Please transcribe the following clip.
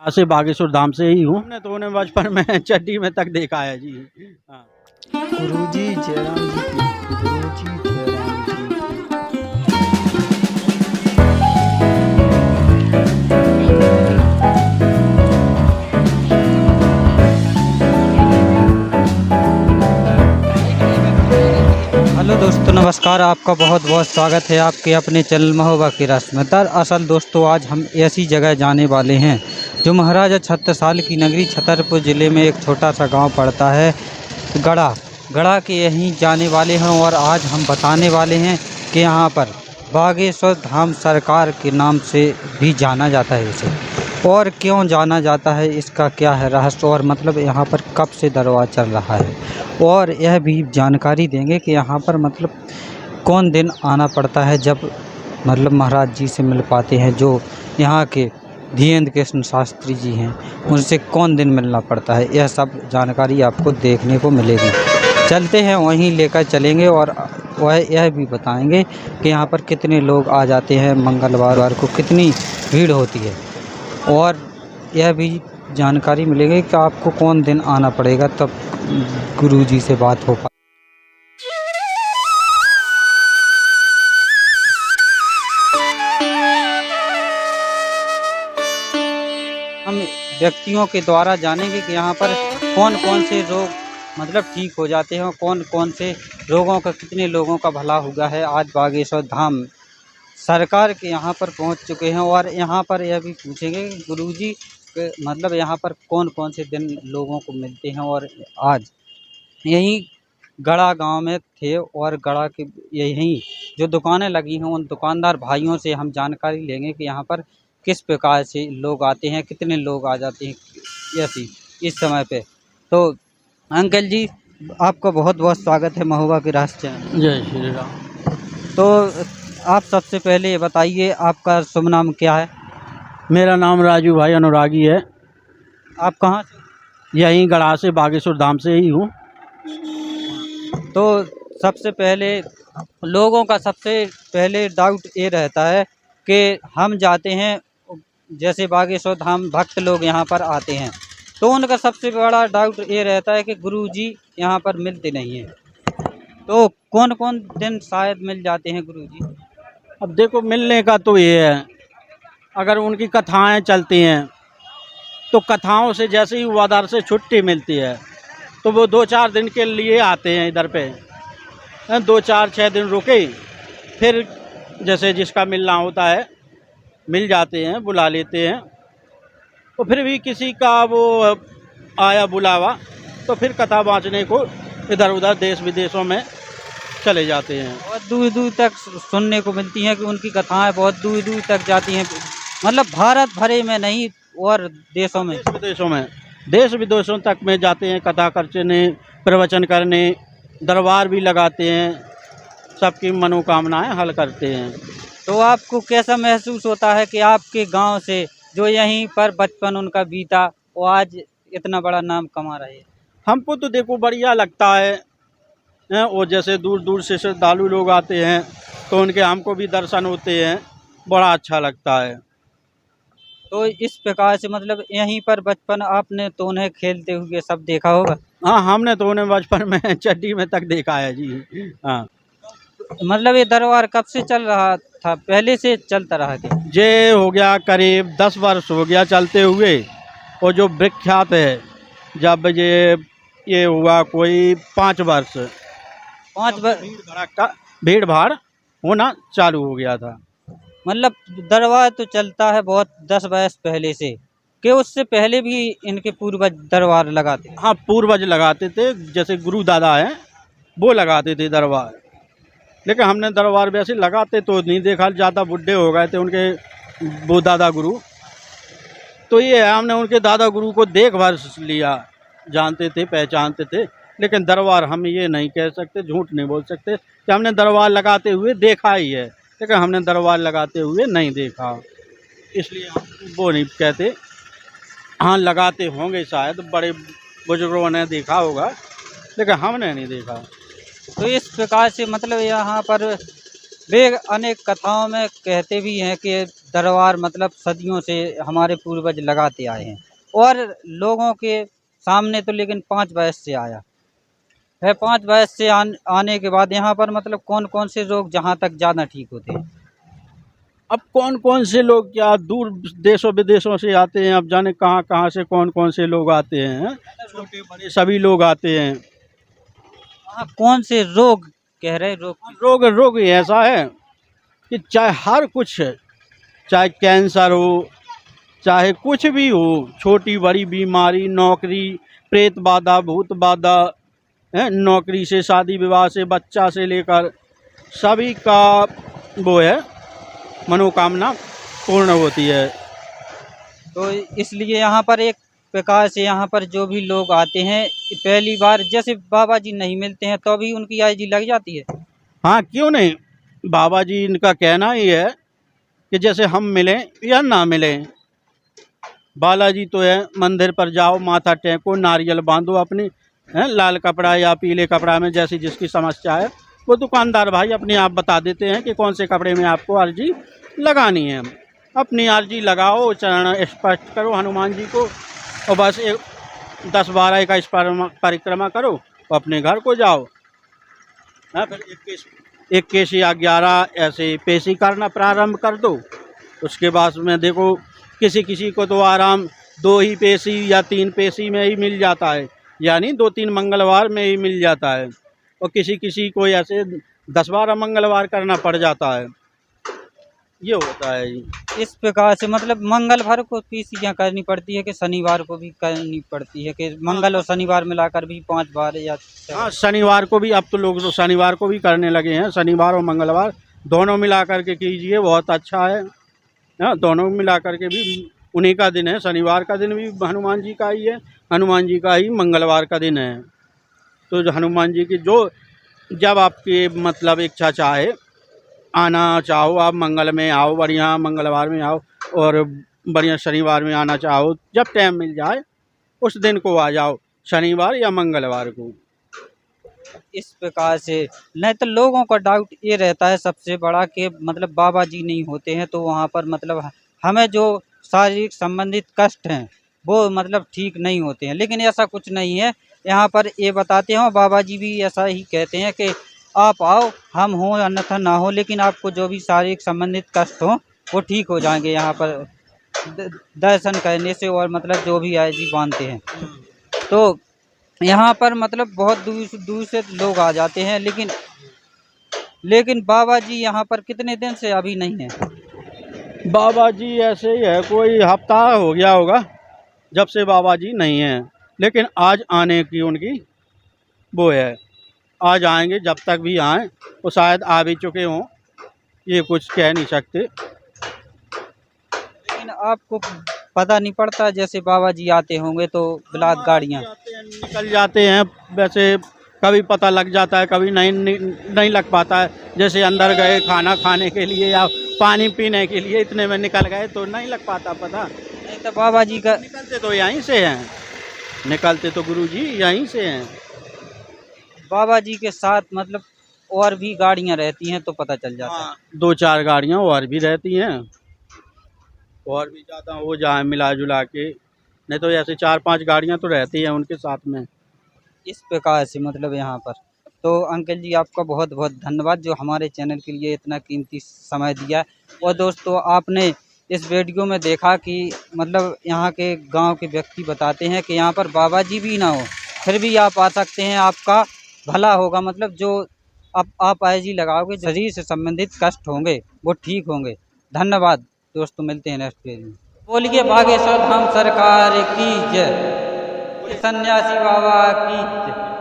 से बागेश्वर धाम से ही हूँ। हमने तो उन्हें बचपन में चड्डी में तक देखा है जी। हाँ। गुरुजी जयराम जी की गुरुजी जयराम जी की। हेलो दोस्तों, नमस्कार। आपका बहुत बहुत स्वागत है आपके अपने चैनल महोबा की रस में। दरअसल दोस्तों, आज हम ऐसी जगह जाने वाले हैं जो महाराजा छत्रसाल की नगरी छतरपुर ज़िले में एक छोटा सा गांव पड़ता है, गढ़ा के यहीं जाने वाले हैं। और आज हम बताने वाले हैं कि यहाँ पर बागेश्वर धाम सरकार के नाम से भी जाना जाता है इसे, और क्यों जाना जाता है, इसका क्या है रहस्य, और मतलब यहाँ पर कब से दरबार चल रहा है, और यह भी जानकारी देंगे कि यहाँ पर मतलब कौन दिन आना पड़ता है जब मतलब महाराज जी से मिल पाते हैं। जो यहाँ के धीरेन्द्र कृष्ण शास्त्री जी हैं, उनसे कौन दिन मिलना पड़ता है, यह सब जानकारी आपको देखने को मिलेगी। चलते हैं, वहीं लेकर चलेंगे और वह यह भी बताएंगे कि यहाँ पर कितने लोग आ जाते हैं, मंगलवार को कितनी भीड़ होती है, और यह भी जानकारी मिलेगी कि आपको कौन दिन आना पड़ेगा तब गुरुजी से बात हो पाए। हम व्यक्तियों के द्वारा जानेंगे कि यहाँ पर कौन कौन से रोग मतलब ठीक हो जाते हैं, और कौन कौन से रोगों का कितने लोगों का भला हुआ है। आज बागेश्वर धाम सरकार के यहाँ पर पहुँच चुके हैं, और यहाँ पर यह भी पूछेंगे कि गुरुजी मतलब यहाँ पर कौन कौन से दिन लोगों को मिलते हैं। और आज यहीं गढ़ा गांव में थे, और गढ़ा के यहीं जो दुकानें लगी हैं उन दुकानदार भाइयों से हम जानकारी लेंगे कि यहाँ पर किस प्रकार से लोग आते हैं, कितने लोग आ जाते हैं ऐसी इस समय पे। तो अंकल जी, आपका बहुत बहुत स्वागत है महोबा के रास चैनल। जय श्री राम। तो आप सबसे पहले ये बताइए, आपका शुभ नाम क्या है? मेरा नाम राजू भाई अनुरागी है। आप कहाँ से? यहीं गढ़ा से बागेश्वर धाम से ही हूँ। तो सबसे पहले लोगों का सबसे पहले डाउट ये रहता है कि हम जाते हैं, जैसे बागेश्वर धाम भक्त लोग यहाँ पर आते हैं, तो उनका सबसे बड़ा डाउट ये रहता है कि गुरुजी यहाँ पर मिलते नहीं हैं। तो कौन कौन दिन शायद मिल जाते हैं गुरुजी? अब देखो, मिलने का तो ये है, अगर उनकी कथाएं चलती हैं तो कथाओं से जैसे ही वादार से छुट्टी मिलती है तो वो 2-4 दिन के लिए आते हैं इधर पे। 2-4-6 दिन रुके, फिर जैसे जिसका मिलना होता है मिल जाते हैं, बुला लेते हैं। तो फिर भी किसी का वो आया बुलावा तो फिर कथा बाँचने को इधर उधर देश विदेशों में चले जाते हैं। बहुत दूर दूर तक सुनने को मिलती हैं कि उनकी कथाएं बहुत दूर दूर तक जाती हैं, मतलब भारत भरे में नहीं और देशों में, देश विदेशों तक में जाते हैं कथा करने, प्रवचन करने, दरबार भी लगाते हैं, सबकी मनोकामनाएं हल करते हैं। तो आपको कैसा महसूस होता है कि आपके गांव से जो यहीं पर बचपन उनका बीता वो आज इतना बड़ा नाम कमा रहे हैं? हमको तो देखो बढ़िया लगता है, और जैसे दूर दूर से श्रद्धालु लोग आते हैं तो उनके हमको भी दर्शन होते हैं, बड़ा अच्छा लगता है। तो इस प्रकार से मतलब यहीं पर बचपन आपने तो उन्हें खेलते हुए सब देखा होगा? हाँ, हमने तो उन्हें बचपन में चड्डी में तक देखा है जी। हाँ। मतलब ये दरबार कब से चल रहा था, पहले से चलता रहा क्या? ये हो गया करीब 10 वर्ष हो गया चलते हुए, और जो विख्यात है जब ये हुआ कोई 5 वर्ष 5 वर्ष भीड़ भाड़ होना चालू हो गया था। मतलब दरबार तो चलता है बहुत 10 वर्ष पहले से, कि उससे पहले भी इनके पूर्वज दरबार लगाते? हाँ, पूर्वज लगाते थे, जैसे गुरु दादा हैं वो लगाते थे दरबार, लेकिन हमने दरबार वैसे लगाते तो नहीं देखा, ज़्यादा बुढ़े हो गए थे उनके वो दादा गुरु। तो ये है, हमने उनके दादा गुरु को देख भर लिया, जानते थे, पहचानते थे, लेकिन दरबार हम ये नहीं कह सकते, झूठ नहीं बोल सकते कि हमने दरबार लगाते हुए देखा ही है, लेकिन हमने दरबार लगाते हुए नहीं देखा, इसलिए हम वो नहीं कहते। हाँ, लगाते होंगे शायद, बड़े बुजुर्गों ने देखा होगा, लेकिन हमने नहीं देखा। तो इस प्रकार से मतलब यहाँ पर वे अनेक कथाओं में कहते भी हैं कि दरबार मतलब सदियों से हमारे पूर्वज लगाते आए हैं और लोगों के सामने तो लेकिन 5 वर्ष से आया है। 5 वर्ष से आने के बाद यहाँ पर मतलब कौन कौन से रोग जहाँ तक ज़्यादा ठीक होते हैं? अब कौन कौन से लोग क्या दूर देशों विदेशों से आते हैं, अब जाने कहाँ कहाँ से कौन कौन से लोग आते हैं, छोटे बड़े सभी लोग आते हैं। हाँ, कौन से रोग कह रहे रोग? रोग रोग ऐसा है कि चाहे हर कुछ है, चाहे कैंसर हो, चाहे कुछ भी हो, छोटी बड़ी बीमारी, नौकरी, प्रेत बाधा, भूत बाधा है, नौकरी से, शादी विवाह से, बच्चा से लेकर सभी का वो है मनोकामना पूर्ण होती है। तो इसलिए यहाँ पर एक प्रकार से यहाँ पर जो भी लोग आते हैं पहली बार जैसे बाबा जी नहीं मिलते हैं तो भी उनकी अर्जी लग जाती है। हाँ, क्यों नहीं। बाबा जी इनका कहना ही है कि जैसे हम मिलें या ना मिलें, बालाजी तो है मंदिर पर जाओ, माथा टेको, नारियल बांधो अपनी, है लाल कपड़ा या पीले कपड़ा में जैसी जिसकी समस्या है वो दुकानदार भाई अपने आप बता देते हैं कि कौन से कपड़े में आपको अर्जी लगानी है। अपनी अर्जी लगाओ, चरण स्पर्श करो हनुमान जी को और बस 10-12 का परिक्रमा करो और अपने घर को जाओ। हाँ, फिर 21 या 11 ऐसे पेशी करना प्रारंभ कर दो। उसके बाद में देखो किसी किसी को तो आराम 2 ही पेशी या 3 पेशी में ही मिल जाता है, यानी 2-3 मंगलवार में ही मिल जाता है, और किसी किसी को ऐसे 10-12 मंगलवार करना पड़ जाता है। ये होता है जी। इस प्रकार से मतलब मंगलवार को पीसियाँ करनी पड़ती है कि शनिवार को भी करनी पड़ती है कि मंगल और शनिवार मिलाकर भी 5 बार या? हाँ, शनिवार को भी, अब तो लोग तो शनिवार को भी करने लगे हैं, शनिवार और मंगलवार दोनों मिला करके कीजिए, बहुत अच्छा है। हाँ, दोनों मिला करके भी उन्हीं का दिन है, शनिवार का दिन भी हनुमान जी का ही है, हनुमान जी का ही मंगलवार का दिन है। तो जो हनुमान जी की जो जब आपकी मतलब इच्छा चाहे, आना चाहो आप मंगल में आओ, बढ़िया मंगलवार में आओ, और बढ़िया शनिवार में आना चाहो, जब टाइम मिल जाए उस दिन को आ जाओ, शनिवार या मंगलवार को। इस प्रकार से नहीं तो लोगों का डाउट ये रहता है सबसे बड़ा कि मतलब बाबा जी नहीं होते हैं तो वहाँ पर मतलब हमें जो शारीरिक संबंधित कष्ट हैं वो मतलब ठीक नहीं होते हैं, लेकिन ऐसा कुछ नहीं है। यहाँ पर ये बताते हैं बाबा जी भी ऐसा ही कहते हैं कि आप आओ, हम हों अन्यथा ना हो, लेकिन आपको जो भी शारीरिक संबंधित कष्ट हो वो ठीक हो जाएंगे यहाँ पर दर्शन करने से, और मतलब जो भी अर्जी बांधते हैं। तो यहाँ पर मतलब बहुत दूर दूर से लोग आ जाते हैं, लेकिन बाबा जी यहाँ पर कितने दिन से अभी नहीं है? बाबा जी ऐसे ही है, कोई हफ्ता हो गया होगा जब से बाबा जी नहीं हैं, लेकिन आज आने की उनकी वो है, आज आएंगे, जब तक भी आएँ वो शायद आ भी चुके हों, ये कुछ कह नहीं सकते। लेकिन आपको पता नहीं पड़ता जैसे बाबा जी आते होंगे तो ब्लॉक गाड़ियाँ निकल जाते हैं, वैसे कभी पता लग जाता है, कभी नहीं लग पाता है। जैसे अंदर गए खाना खाने के लिए या पानी पीने के लिए, इतने में निकल गए तो नहीं लग पाता पता। नहीं तो बाबा जी का निकलते तो यहीं से हैं, निकलते तो गुरु जी यहीं से हैं। बाबा जी के साथ मतलब और भी गाड़ियाँ रहती हैं तो पता चल जाता है। हाँ, 2-4 गाड़ियाँ और भी रहती हैं, और भी ज़्यादा हो जाए मिला जुला के, नहीं तो ऐसे 4-5 गाड़ियाँ तो रहती हैं उनके साथ में। इस प्रकार से मतलब यहाँ पर तो अंकल जी आपका बहुत बहुत धन्यवाद जो हमारे चैनल के लिए इतना कीमती समय दिया। और दोस्तों आपने इस वीडियो में देखा कि मतलब यहाँ के गांव के व्यक्ति बताते हैं कि यहाँ पर बाबा जी भी ना हो फिर भी आप आ सकते हैं, आपका भला होगा। मतलब जो आप अर्जी लगाओगे शरीर से संबंधित कष्ट होंगे वो ठीक होंगे। धन्यवाद दोस्तों, मिलते हैं नेक्स्ट पेज में। बोलिए बागेश्वर धाम सरकार की जय, सन्यासी बाबा की जय।